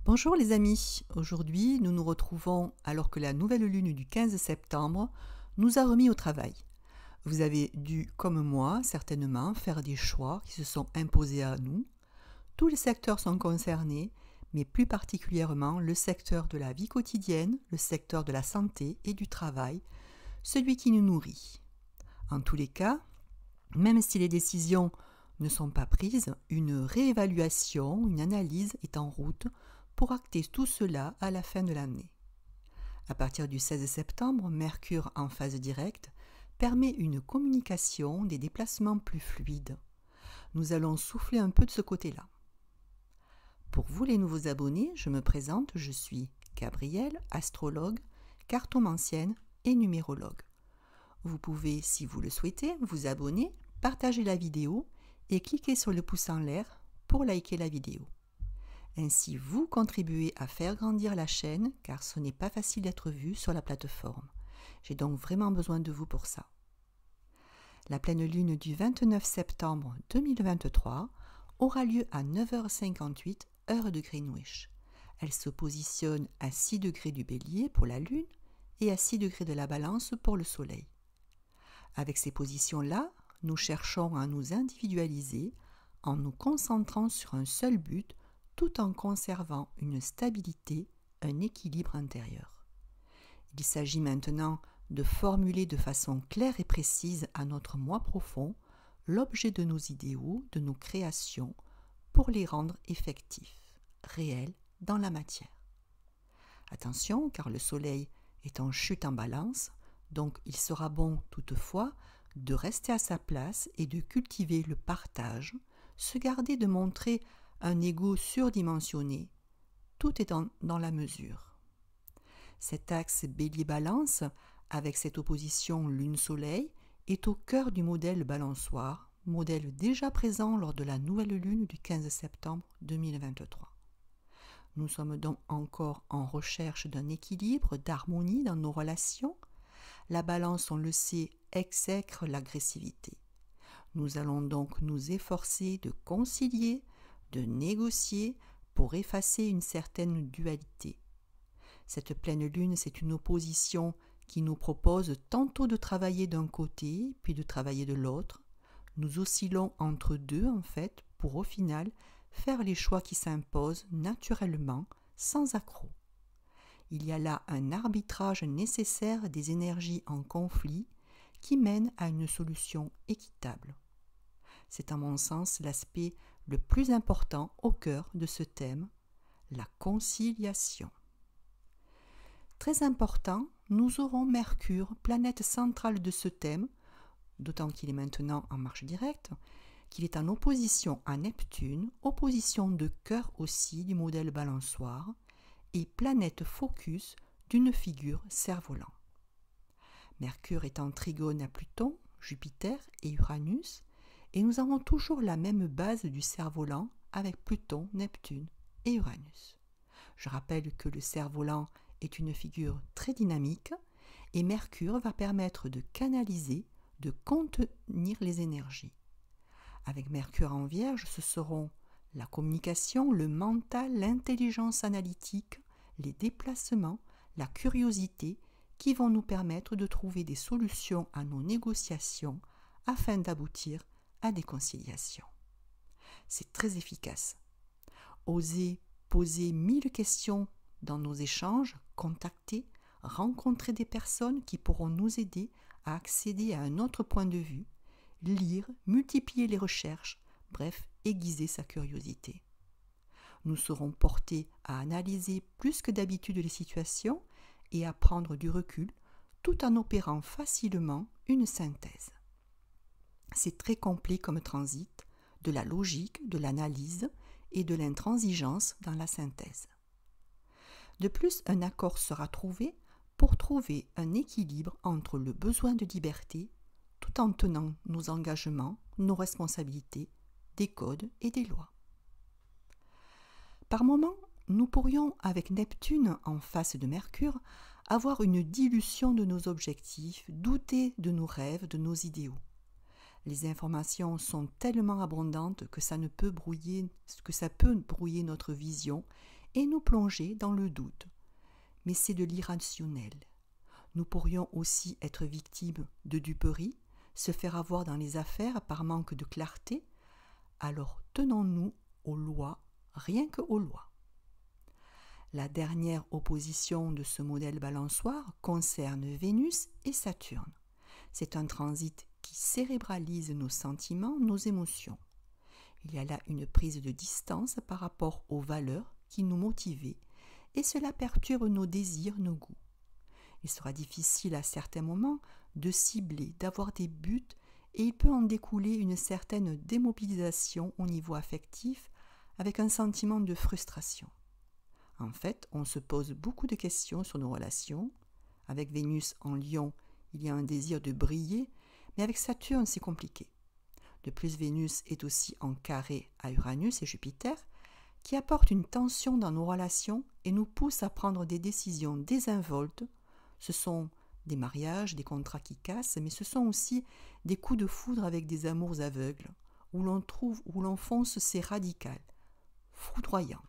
Bonjour les amis, aujourd'hui nous nous retrouvons alors que la nouvelle lune du 15 septembre nous a remis au travail. Vous avez dû, comme moi, certainement faire des choix qui se sont imposés à nous. Tous les secteurs sont concernés, mais plus particulièrement le secteur de la vie quotidienne, le secteur de la santé et du travail, celui qui nous nourrit. En tous les cas, même si les décisions ne sont pas prises, une réévaluation, une analyse est en route pour acter tout cela à la fin de l'année. À partir du 16 septembre, Mercure en phase directe permet une communication, des déplacements plus fluides. Nous allons souffler un peu de ce côté-là. Pour vous les nouveaux abonnés, je me présente, je suis Gabrielle, astrologue, cartomancienne et numérologue. Vous pouvez, si vous le souhaitez, vous abonner, partager la vidéo et cliquer sur le pouce en l'air pour liker la vidéo. Ainsi, vous contribuez à faire grandir la chaîne car ce n'est pas facile d'être vu sur la plateforme. J'ai donc vraiment besoin de vous pour ça. La pleine lune du 29 septembre 2023 aura lieu à 9h58 heure de Greenwich. Elle se positionne à 6 degrés du Bélier pour la lune et à 6 degrés de la Balance pour le Soleil. Avec ces positions-là, nous cherchons à nous individualiser en nous concentrant sur un seul but tout en conservant une stabilité, un équilibre intérieur. Il s'agit maintenant de formuler de façon claire et précise à notre moi profond l'objet de nos idéaux, de nos créations, pour les rendre effectifs, réels dans la matière. Attention, car le Soleil est en chute en Balance, donc il sera bon toutefois de rester à sa place et de cultiver le partage, se garder de montrer un ego surdimensionné, tout est dans la mesure. Cet axe Bélier-Balance, avec cette opposition Lune-Soleil, est au cœur du modèle balançoire, modèle déjà présent lors de la nouvelle lune du 15 septembre 2023. Nous sommes donc encore en recherche d'un équilibre, d'harmonie dans nos relations. La Balance, on le sait, exècre l'agressivité. Nous allons donc nous efforcer de concilier, de négocier pour effacer une certaine dualité. Cette pleine lune, c'est une opposition qui nous propose tantôt de travailler d'un côté, puis de travailler de l'autre. Nous oscillons entre deux, en fait, pour au final faire les choix qui s'imposent naturellement, sans accroc. Il y a là un arbitrage nécessaire des énergies en conflit qui mène à une solution équitable. C'est à mon sens l'aspect le plus important au cœur de ce thème, la conciliation. Très important, nous aurons Mercure, planète centrale de ce thème, d'autant qu'il est maintenant en marche directe, qu'il est en opposition à Neptune, opposition de cœur aussi du modèle balançoire, et planète focus d'une figure cerf-volant. Mercure est en trigone à Pluton, Jupiter et Uranus, et nous avons toujours la même base du cerf-volant avec Pluton, Neptune et Uranus. Je rappelle que le cerf-volant est une figure très dynamique et Mercure va permettre de canaliser, de contenir les énergies. Avec Mercure en Vierge, ce seront la communication, le mental, l'intelligence analytique, les déplacements, la curiosité qui vont nous permettre de trouver des solutions à nos négociations afin d'aboutir à des conciliations. C'est très efficace. Oser poser 1000 questions dans nos échanges, contacter, rencontrer des personnes qui pourront nous aider à accéder à un autre point de vue, lire, multiplier les recherches, bref, aiguiser sa curiosité. Nous serons portés à analyser plus que d'habitude les situations et à prendre du recul tout en opérant facilement une synthèse. C'est très complet comme transit, de la logique, de l'analyse et de l'intransigeance dans la synthèse. De plus, un accord sera trouvé pour trouver un équilibre entre le besoin de liberté tout en tenant nos engagements, nos responsabilités, des codes et des lois. Par moments, nous pourrions, avec Neptune en face de Mercure, avoir une dilution de nos objectifs, douter de nos rêves, de nos idéaux. Les informations sont tellement abondantes que ça peut brouiller notre vision et nous plonger dans le doute. Mais c'est de l'irrationnel. Nous pourrions aussi être victimes de duperie, se faire avoir dans les affaires par manque de clarté. Alors tenons-nous aux lois, rien qu'aux lois. La dernière opposition de ce modèle balançoire concerne Vénus et Saturne. C'est un transit qui cérébralise nos sentiments, nos émotions. Il y a là une prise de distance par rapport aux valeurs qui nous motivaient et cela perturbe nos désirs, nos goûts. Il sera difficile à certains moments de cibler, d'avoir des buts et il peut en découler une certaine démobilisation au niveau affectif avec un sentiment de frustration. En fait, on se pose beaucoup de questions sur nos relations. Avec Vénus en Lion, il y a un désir de briller, mais avec Saturne, c'est compliqué. De plus, Vénus est aussi en carré à Uranus et Jupiter, qui apportent une tension dans nos relations et nous poussent à prendre des décisions désinvoltes. Ce sont des mariages, des contrats qui cassent, mais ce sont aussi des coups de foudre avec des amours aveugles, où l'on fonce ces radicales, foudroyants.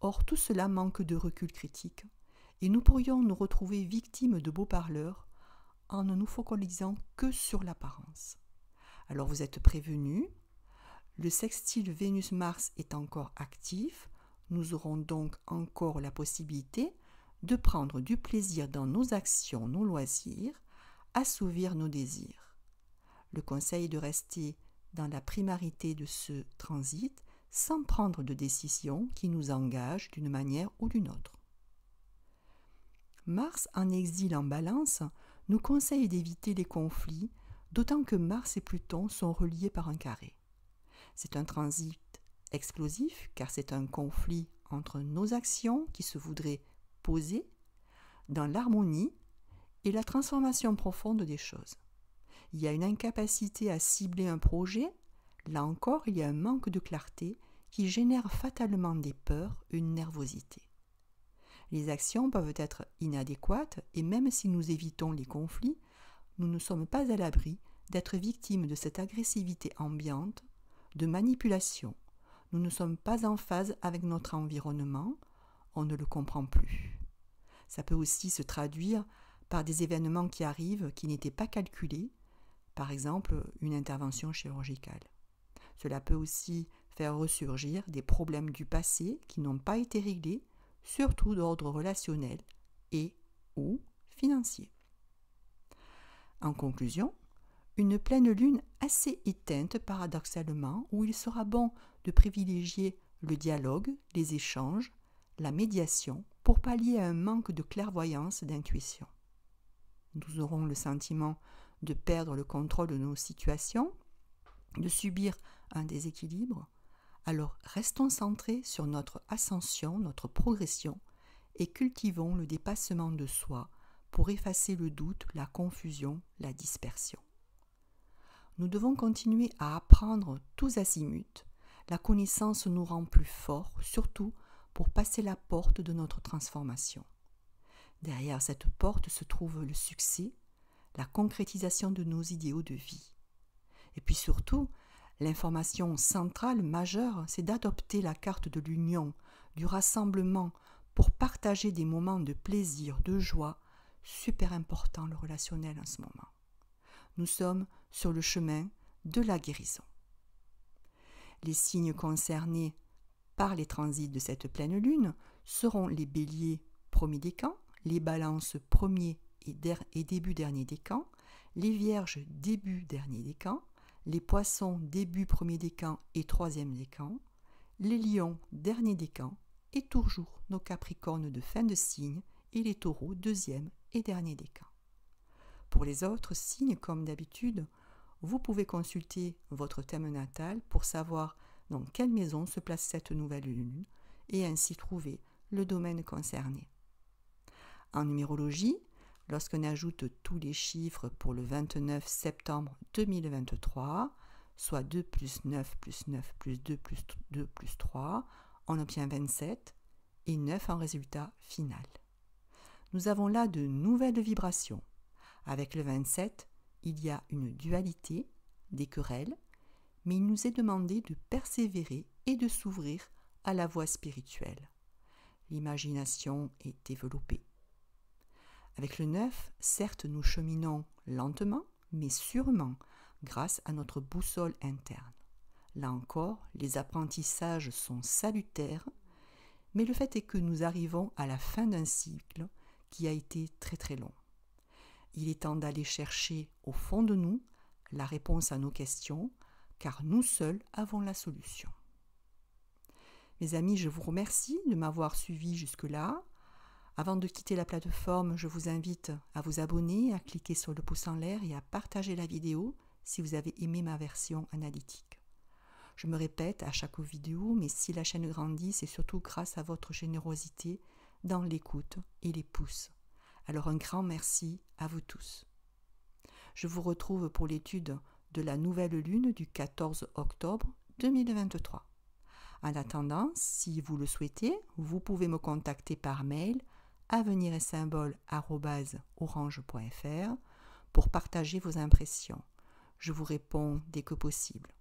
Or, tout cela manque de recul critique, et nous pourrions nous retrouver victimes de beaux parleurs en ne nous focalisant que sur l'apparence. Alors vous êtes prévenus, le sextile Vénus-Mars est encore actif, nous aurons donc encore la possibilité de prendre du plaisir dans nos actions, nos loisirs, assouvir nos désirs. Le conseil est de rester dans la primarité de ce transit sans prendre de décision qui nous engage d'une manière ou d'une autre. Mars en exil en Balance nous conseille d'éviter les conflits, d'autant que Mars et Pluton sont reliés par un carré. C'est un transit explosif car c'est un conflit entre nos actions qui se voudraient poser dans l'harmonie et la transformation profonde des choses. Il y a une incapacité à cibler un projet, là encore il y a un manque de clarté qui génère fatalement des peurs, une nervosité. Les actions peuvent être inadéquates et même si nous évitons les conflits, nous ne sommes pas à l'abri d'être victimes de cette agressivité ambiante, de manipulation. Nous ne sommes pas en phase avec notre environnement, on ne le comprend plus. Ça peut aussi se traduire par des événements qui arrivent qui n'étaient pas calculés, par exemple une intervention chirurgicale. Cela peut aussi faire ressurgir des problèmes du passé qui n'ont pas été réglés, surtout d'ordre relationnel et ou financier. En conclusion, une pleine lune assez éteinte paradoxalement, où il sera bon de privilégier le dialogue, les échanges, la médiation, pour pallier à un manque de clairvoyance, d'intuition. Nous aurons le sentiment de perdre le contrôle de nos situations, de subir un déséquilibre. Alors restons centrés sur notre ascension, notre progression, et cultivons le dépassement de soi pour effacer le doute, la confusion, la dispersion. Nous devons continuer à apprendre tous azimuts. La connaissance nous rend plus forts, surtout pour passer la porte de notre transformation. Derrière cette porte se trouve le succès, la concrétisation de nos idéaux de vie. Et puis surtout, l'information centrale majeure, c'est d'adopter la carte de l'union, du rassemblement, pour partager des moments de plaisir, de joie, super important le relationnel en ce moment. Nous sommes sur le chemin de la guérison. Les signes concernés par les transits de cette pleine lune seront les béliers premier décan, les balances premier et début dernier décan, les vierges début dernier décan, les poissons début premier décan et troisième décan, les lions dernier décan et toujours nos capricornes de fin de signe et les taureaux deuxième et dernier décan. Pour les autres signes, comme d'habitude, vous pouvez consulter votre thème natal pour savoir dans quelle maison se place cette nouvelle lune et ainsi trouver le domaine concerné. En numérologie, lorsqu'on ajoute tous les chiffres pour le 29 septembre 2023, soit 2 plus 9 plus 9 plus 2 plus 2 plus 3, on obtient 27 et 9 en résultat final. Nous avons là de nouvelles vibrations. Avec le 27, il y a une dualité, des querelles, mais il nous est demandé de persévérer et de s'ouvrir à la voie spirituelle. l'imagination est développée. Avec le 9, certes, nous cheminons lentement, mais sûrement, grâce à notre boussole interne. Là encore, les apprentissages sont salutaires, mais le fait est que nous arrivons à la fin d'un cycle qui a été très très long. Il est temps d'aller chercher au fond de nous la réponse à nos questions, car nous seuls avons la solution. Mes amis, je vous remercie de m'avoir suivi jusque-là. Avant de quitter la plateforme, je vous invite à vous abonner, à cliquer sur le pouce en l'air et à partager la vidéo si vous avez aimé ma version analytique. Je me répète à chaque vidéo, mais si la chaîne grandit, c'est surtout grâce à votre générosité dans l'écoute et les pouces. Alors un grand merci à vous tous. Je vous retrouve pour l'étude de la nouvelle lune du 14 octobre 2023. En attendant, si vous le souhaitez, vous pouvez me contacter par mail aveniretsymbole@orange.fr pour partager vos impressions. Je vous réponds dès que possible.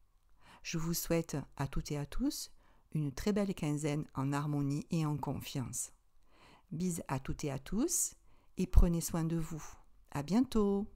Je vous souhaite à toutes et à tous une très belle quinzaine en harmonie et en confiance. Bises à toutes et à tous et prenez soin de vous. À bientôt!